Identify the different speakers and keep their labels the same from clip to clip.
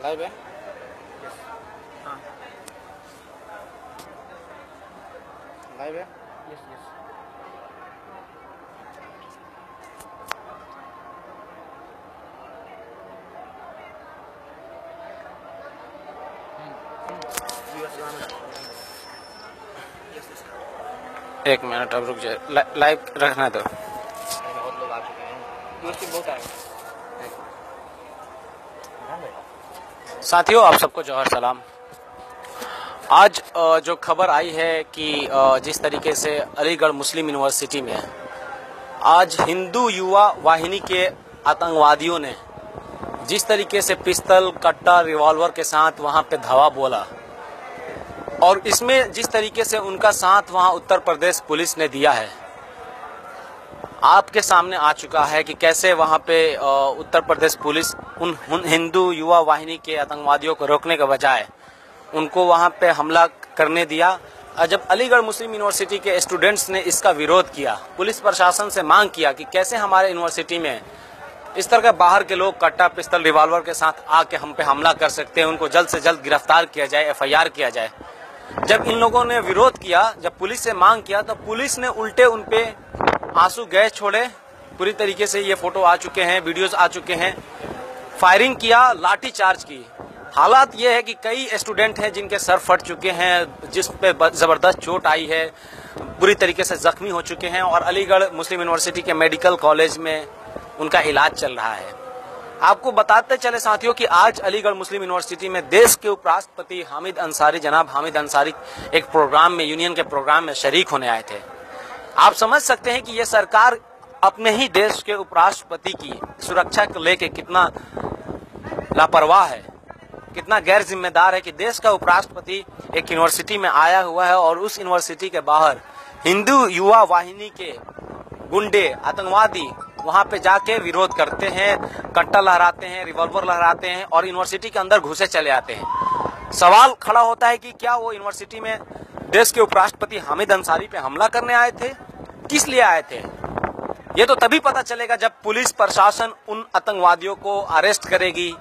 Speaker 1: Live है।
Speaker 2: हाँ
Speaker 1: live है।
Speaker 2: Yes yes.
Speaker 1: एक मिनट अब रुक जाए, लाइव रखना दो।
Speaker 2: बहुत लोग आ चुके हैं, बहुत आए।
Speaker 1: साथियों, आप सबको जौहर सलाम। आज जो खबर आई है कि जिस तरीके से अलीगढ़ मुस्लिम यूनिवर्सिटी में आज हिंदू युवा वाहिनी के आतंकवादियों ने जिस तरीके से पिस्तल, कट्टा, रिवॉल्वर के साथ वहां पे धावा बोला और इसमें जिस तरीके से उनका साथ वहां उत्तर प्रदेश पुलिस ने दिया है, आपके सामने आ चुका है कि कैसे वहां पे उत्तर प्रदेश पुलिस उन हिंदू युवा वाहिनी के आतंकवादियों को रोकने के बजाय उनको वहां पे हमला करने दिया। जब अलीगढ़ मुस्लिम यूनिवर्सिटी के स्टूडेंट्स ने इसका विरोध किया, पुलिस प्रशासन से मांग किया कि कैसे हमारे यूनिवर्सिटी में इस तरह के बाहर के लोग कट्टा, पिस्तल, रिवॉल्वर के साथ आके हम पे हमला कर सकते हैं, उनको जल्द से जल्द गिरफ्तार किया जाए, FIR किया जाए। जब इन लोगों ने विरोध किया, जब पुलिस से मांग किया, तो पुलिस ने उल्टे उन पे आंसू गैस छोड़े। पूरी तरीके से ये फोटो आ चुके हैं, वीडियोस आ चुके हैं। फायरिंग किया, लाठी चार्ज की। हालात ये है कि कई स्टूडेंट हैं जिनके सर फट चुके हैं, जिस पे जबरदस्त चोट आई है, बुरी तरीके से जख्मी हो चुके हैं और अलीगढ़ मुस्लिम यूनिवर्सिटी के मेडिकल कॉलेज में उनका इलाज चल रहा है। आपको बताते चले साथियों कि आज अलीगढ़ मुस्लिम यूनिवर्सिटी में देश के उपराष्ट्रपति हामिद अंसारी, जनाब हामिद अंसारी एक प्रोग्राम में, यूनियन के प्रोग्राम में शरीक होने आए थे। आप समझ सकते हैं कि ये सरकार अपने ही देश के उपराष्ट्रपति की सुरक्षा को लेके कितना लापरवाह है, कितना गैर जिम्मेदार है कि देश का उपराष्ट्रपति एक यूनिवर्सिटी में आया हुआ है और उस यूनिवर्सिटी के बाहर हिंदू युवा वाहिनी के गुंडे, आतंकवादी वहां पे जाके विरोध करते हैं, कट्टा लहराते हैं, रिवॉल्वर लहराते हैं और यूनिवर्सिटी के अंदर घुसे चले आते हैं। सवाल खड़ा होता है कि क्या वो यूनिवर्सिटी में देश के उपराष्ट्रपति हामिद अंसारी पे हमला करने आए थे? किस लिए आए थे? ये तो तभी पता चलेगा जब पुलिस प्रशासन उन आतंकवादियों को अरेस्ट करेगी,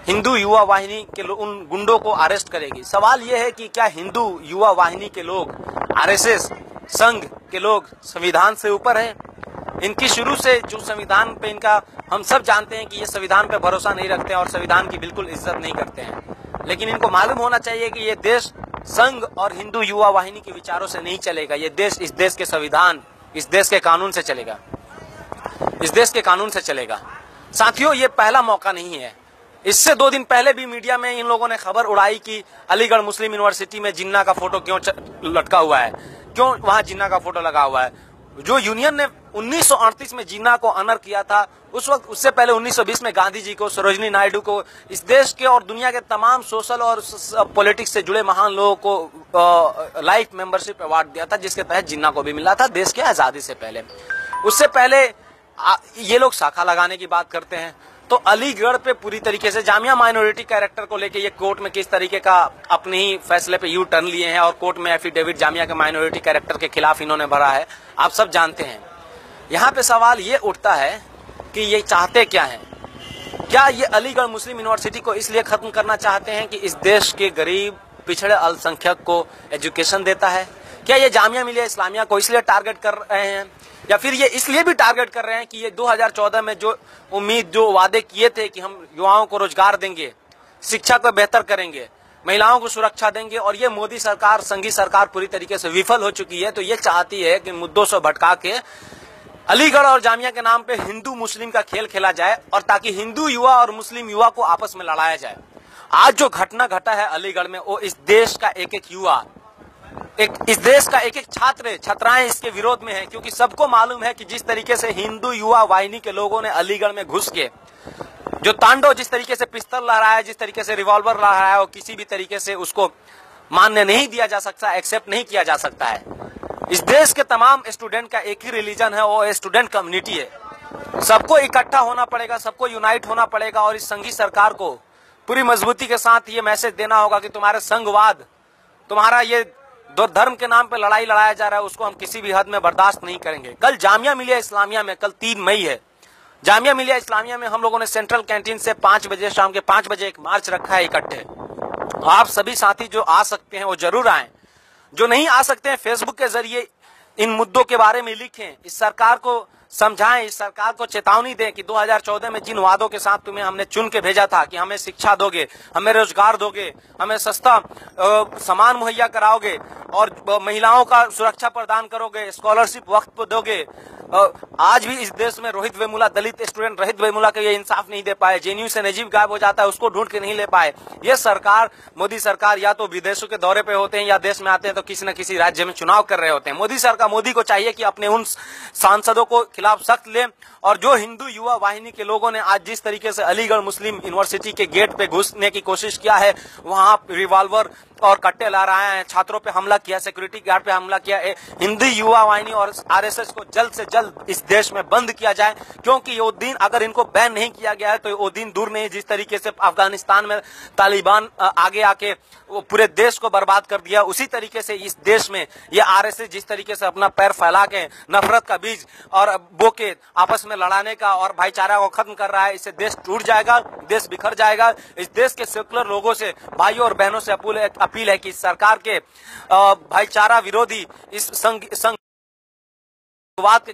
Speaker 1: हिंदू युवा वाहिनी के उन गुंडों को अरेस्ट करेगी। सवाल ये है कि क्या हिंदू युवा वाहिनी के लोग, RSS संघ के लोग संविधान से ऊपर है? इनकी शुरू से जो संविधान पे इनका, हम सब जानते हैं कि ये संविधान पे भरोसा नहीं रखते हैं और संविधान की बिल्कुल इज्जत नहीं करते हैं। लेकिन इनको मालूम होना चाहिए कि ये देश संघ और हिंदू युवा वाहिनी के विचारों से नहीं चलेगा। ये देश इस देश के संविधान, इस देश के कानून से चलेगा, इस देश के कानून से चलेगा। साथियों, ये पहला मौका नहीं है। इससे 2 दिन पहले भी मीडिया में इन लोगों ने खबर उड़ाई कि अलीगढ़ मुस्लिम यूनिवर्सिटी में जिन्ना का फोटो क्यों लटका हुआ है, क्यों वहां जिन्ना का फोटो लगा हुआ है। जो यूनियन ने 1938 में जिन्ना को ऑनर किया था, उस वक्त, उससे पहले 1920 में गांधी जी को, सरोजनी नायडू को, इस देश के और दुनिया के तमाम सोशल और पॉलिटिक्स से जुड़े महान लोगों को लाइफ मेंबरशिप अवार्ड दिया था, जिसके तहत जिन्ना को भी मिला था देश के आजादी से पहले। उससे पहले ये लोग शाखा लगाने की बात करते हैं। तो अलीगढ़ पे पूरी तरीके से जामिया माइनॉरिटी कैरेक्टर को लेके ये कोर्ट में किस तरीके का अपने ही फैसले पे यू टर्न लिए हैं और कोर्ट में एफिडेविट जामिया के माइनॉरिटी कैरेक्टर के खिलाफ इन्होंने भरा है, आप सब जानते हैं। यहाँ पे सवाल ये उठता है कि ये चाहते क्या हैं? क्या ये अलीगढ़ मुस्लिम यूनिवर्सिटी को इसलिए खत्म करना चाहते हैं कि इस देश के गरीब, पिछड़े अल्पसंख्यक को एजुकेशन देता है? क्या ये जामिया मिलिया इस्लामिया को इसलिए टारगेट कर रहे हैं, या फिर ये इसलिए भी टारगेट कर रहे हैं कि ये 2014 में जो उम्मीद, जो वादे किए थे कि हम युवाओं को रोजगार देंगे, शिक्षा को बेहतर करेंगे, महिलाओं को सुरक्षा देंगे, और ये मोदी सरकार, संघी सरकार पूरी तरीके से विफल हो चुकी है। तो ये चाहती है कि मुद्दों से भटका के अलीगढ़ और जामिया के नाम पे हिंदू मुस्लिम का खेल खेला जाए और ताकि हिंदू युवा और मुस्लिम युवा को आपस में लड़ाया जाए। आज जो घटना घटा है अलीगढ़ में, वो इस देश का एक एक युवा, इस देश का एक एक छात्र, छात्राएं इसके विरोध में है, क्योंकि सबको मालूम है कि जिस तरीके से हिंदू युवा वाहिनी के लोगों ने अलीगढ़ में घुस के जो तांडव, जिस तरीके से पिस्तल लहराया, जिस तरीके से रिवॉल्वर लहराया, वो किसी भी तरीके से उसको मान्य नहीं दिया जा सकता, एक्सेप्ट नहीं किया जा सकता है। इस देश के तमाम स्टूडेंट का एक ही रिलीजन है, वो स्टूडेंट कम्युनिटी है। सबको इकट्ठा होना पड़ेगा, सबको यूनाइट होना पड़ेगा और इस संघी सरकार को पूरी मजबूती के साथ ये मैसेज देना होगा कि तुम्हारे संघवाद, तुम्हारा ये दो धर्म के नाम पे लड़ाई लड़ाया जा रहा है, उसको हम किसी भी हद में बर्दाश्त नहीं करेंगे। कल जामिया मिलिया इस्लामिया में, कल 3 मई है, जामिया मिलिया इस्लामिया में हम लोगों ने सेंट्रल कैंटीन से 5 बजे, शाम के 5 बजे एक मार्च रखा है इकट्ठे। आप सभी साथी जो आ सकते हैं वो जरूर आएं, जो नहीं आ सकते हैं फेसबुक के जरिए इन मुद्दों के बारे में लिखें, इस सरकार को समझाएं, इस सरकार को चेतावनी दें कि 2014 में जिन वादों के साथ तुम्हें हमने चुन के भेजा था कि हमें शिक्षा दोगे, हमें रोजगार दोगे, हमें सस्ता सामान मुहैया कराओगे और महिलाओं का सुरक्षा प्रदान करोगे, स्कॉलरशिप वक्त पर दोगे, आज भी इस देश में रोहित वेमुला, दलित स्टूडेंट रोहित वेमुला के ये इंसाफ नहीं दे पाए, जेएनयू से नजीब गायब हो जाता है उसको ढूंढ के नहीं ले पाए। ये सरकार, मोदी सरकार या तो विदेशों के दौरे पे होते हैं या देश में आते हैं तो किसी न किसी राज्य में चुनाव कर रहे होते हैं। मोदी को चाहिए कि अपने उन सांसदों को खिलाफ सख्त ले, और जो हिंदू युवा वाहिनी के लोगों ने आज जिस तरीके से अलीगढ़ मुस्लिम यूनिवर्सिटी के गेट पे घुसने की कोशिश किया है, वहां रिवॉल्वर और कट्टे ला रहे हैं, छात्रों पे हमला किया, सिक्योरिटी गार्ड पे हमला किया, हिंदू युवा वाहिनी और आरएसएस को जल्द से जल्द इस देश में बंद किया जाए, क्योंकि वो दिन अगर इनको बैन नहीं किया गया है तो वो दिन दूर नहीं। जिस तरीके से अफगानिस्तान में तालिबान आगे आके वो पूरे देश को बर्बाद कर दिया, उसी तरीके से इस देश में ये आरएसएस जिस तरीके से अपना पैर फैला के नफरत का बीज और बो के आपस में लड़ाने का और भाईचारा को खत्म कर रहा है, इससे देश टूट जाएगा, देश बिखर जाएगा। इस देश के सेकुलर लोगों से, भाइयों और बहनों से अपील है कि सरकार के भाईचारा विरोधी इस संघवाद के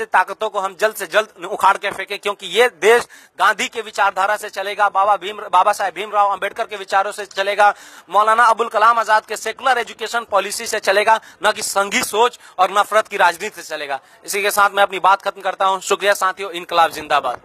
Speaker 1: ताकतों को हम जल्द से जल्द उखाड़ के फेंके, क्योंकि ये देश गांधी के विचारधारा से चलेगा, बाबा साहेब भीमराव अंबेडकर के विचारों से चलेगा, मौलाना अबुल कलाम आजाद के सेकुलर एजुकेशन पॉलिसी से चलेगा, न कि संघी सोच और नफरत की राजनीति से चलेगा। इसी के साथ मैं अपनी बात खत्म करता हूं। शुक्रिया साथियों, इनकलाब जिंदाबाद।